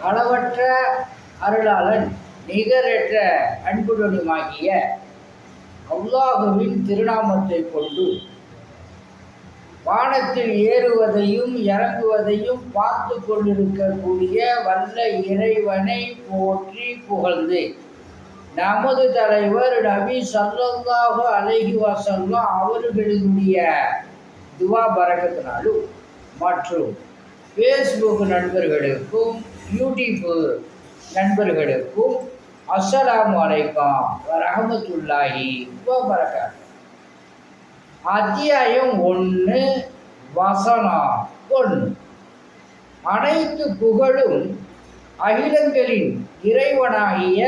அளவற்ற அருளாளன் நிகரற்ற அன்புடனுமாகிய அல்லாஹுவின் திருநாமத்தை கொண்டு வானத்தில் ஏறுவதையும் இறங்குவதையும் பார்த்து கொண்டிருக்கக்கூடிய வல்ல இறைவனை போற்றி புகழ்ந்து நமது தலைவர் நபி ஸல்லல்லாஹு அலைஹி வஸல்லம் அவர்களுடைய துவா பரக்கத்தினாலும் மற்றும் ஃபேஸ்புக் நண்பர்களுக்கும் யூடியூப் நண்பர்களுக்கும் அஸ்ஸலாமு அலைக்கும் வரஹ்மத்துல்லாஹி வபரகாத்துஹு. அத்தியாயம் 1 வசனம் 1. அனைத்து புகழும் அகிலங்களின் இறைவனாகிய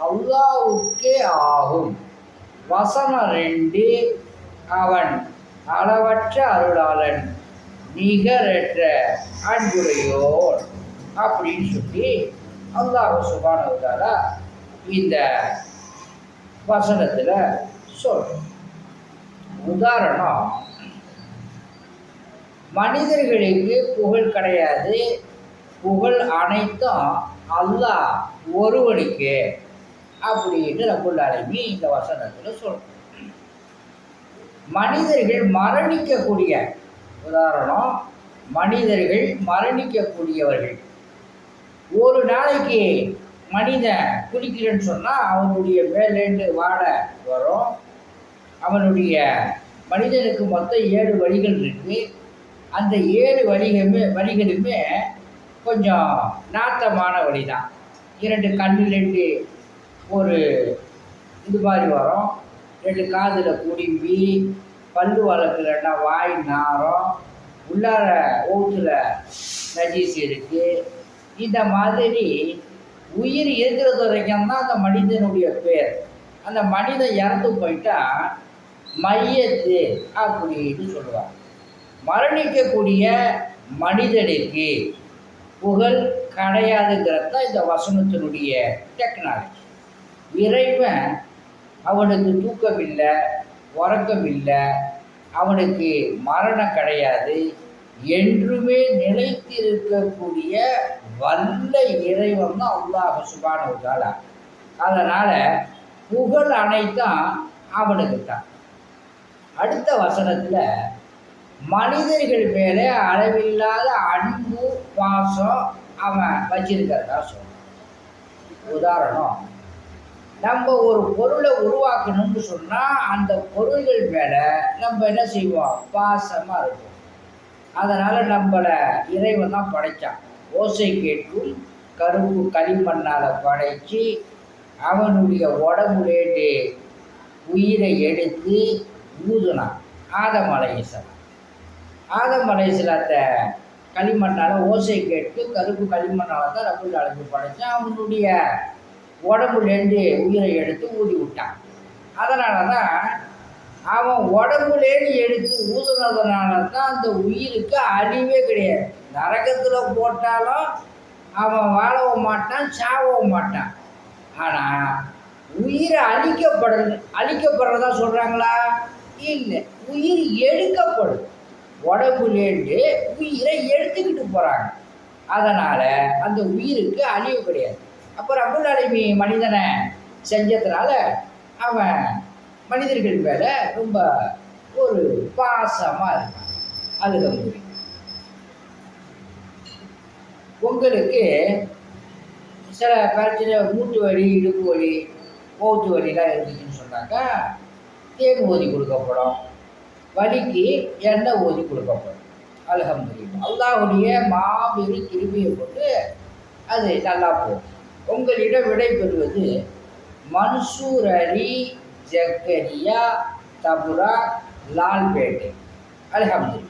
அல்லாஹ்வுக்கே ஆகும். வசனம் 2. அவன் அளவற்ற அருளாளன் நிகரற்ற அன்புடையோன் அப்படின்னு சொல்லி அல்லாஹ் சுப்ஹானஹு வ தஆலா இந்த வசனத்தில் சொல்றோம். உதாரணம், மனிதர்களுக்கு புகழ் கிடையாது, புகழ் அனைத்தும் அல்லாஹ் ஒருவனுக்கு அப்படின்னு ரப்புல் ஆலமீன் இந்த வசனத்தில் சொல்றோம். மனிதர்கள் மரணிக்கக்கூடிய, உதாரணம், மனிதர்கள் மரணிக்கக்கூடியவர்கள். ஒரு நாளைக்கு மனிதன் குளிக்கிறேன்னு சொன்னால் அவனுடைய மேலேண்டு வாடை வரும். அவனுடைய மனிதனுக்கு மொத்தம் 7 வழிகள் இருக்குது. அந்த 7 வழிகளுமே கொஞ்சம் நாத்தமான வழி தான். 2 கண்ணுலேருந்து ஒரு இது மாதிரி வரும், 2 காதில் குடிம்பி, பல்லு வளர்க்கலன்னா வாய் நாரம், உள்ளார ஓத்துல நஜீஸ் இருக்குது. இந்த மாதிரி உயிர் இருக்கிறது வரைக்கும் தான் அந்த மனிதனுடைய பேர். அந்த மனிதன் இறந்து போயிட்டா மையத்து அப்படின்னு சொல்லுவாங்க. மரணிக்கக்கூடிய மனிதனுக்கு புகழ் கிடையாதுங்கிறது தான் இந்த வசனத்தினுடைய டெக்னாலஜி. இறைவன் அவனுக்கு தூக்கம் இல்லை, உறக்கம் இல்லை, அவனுக்கு மரணம் கிடையாது, என்றுமே நிலைத்திருக்கக்கூடிய வல்ல இறைவன் தான் அல்லாஹ் சுப்ஹானஹு வ தஆலா. அதனால் புகழ் அனைத்தும் அவனுக்கு தான். அடுத்த வசனத்தில் மனிதர்கள் மேலே அளவில்லாத அன்பு பாசம் அவன் வச்சிருக்கிறதா சொல்றான். உதாரணம், நம்ம ஒரு பொருளை உருவாக்கணும்னு சொன்னால் அந்த பொருள்கள் மேலே நம்ம என்ன செய்வோம், பாசமாக இருக்கும். அதனால் நம்மளை இறைவன் தான் படைத்தான். ஓசை கேட்கும் கருப்பு களிமண்ணால் படைத்து அவனுடைய உடம்புலேண்டு உயிரை எடுத்து ஊதுனான் ஆதம் அலைஹிஸ்ஸலாம். ஆதம் அலைஹிஸ்ஸலாத்தை களிமண்ணால் ஓசை கேட்டு கருப்பு களிமண்ணால் தான் ரப்புல் ஆலமீன் படைத்தான். அவனுடைய உடம்புலேருந்து உயிரை எடுத்து ஊதி விட்டான். அதனால தான் அவன் உடம்புலேருந்து எடுத்து ஊதுனதுனால தான் அந்த உயிருக்கு அழிவே கிடையாது. நரகத்தில் போட்டாலும் அவன் வாழவும் மாட்டான், சாவவும் மாட்டான். ஆனால் உயிரை அழிக்கப்படுறதா சொல்கிறாங்களா? இல்லை, உயிர் எடுக்கப்படும். உடம்புலேருந்து உயிரை எடுத்துக்கிட்டு போகிறாங்க. அதனால் அந்த உயிருக்கு அழிவு கிடையாது. அப்போ ரப்புல் ஆலமீன் மனிதனை செஞ்சதுனால அவன் மனிதர்கள் மேலே ரொம்ப ஒரு பாசமாக இருக்கான். அல்ஹம்துலில்லாஹ். உங்களுக்கு சில பிரச்சனை, மூட்டு வலி, இடுப்பு வலி, மௌத்து வலிலாம் இருந்துச்சுன்னு சொன்னாக்கா தேன் ஊதி கொடுக்கப்படும், வலிக்கு எண்ணெய் ஊதி கொடுக்கப்படும். அல்ஹம்துலில்லாஹ். அல்லாஹ்வுடைய மாபெரும் கிருபையை கொண்டு அது நல்லா போகும். உங்களிடம் விடைபெறுவது மன்சூர் அலி ஜக்கரியா தபுரா லால்பேட்டை. அல்ஹம்துலில்லாஹ்.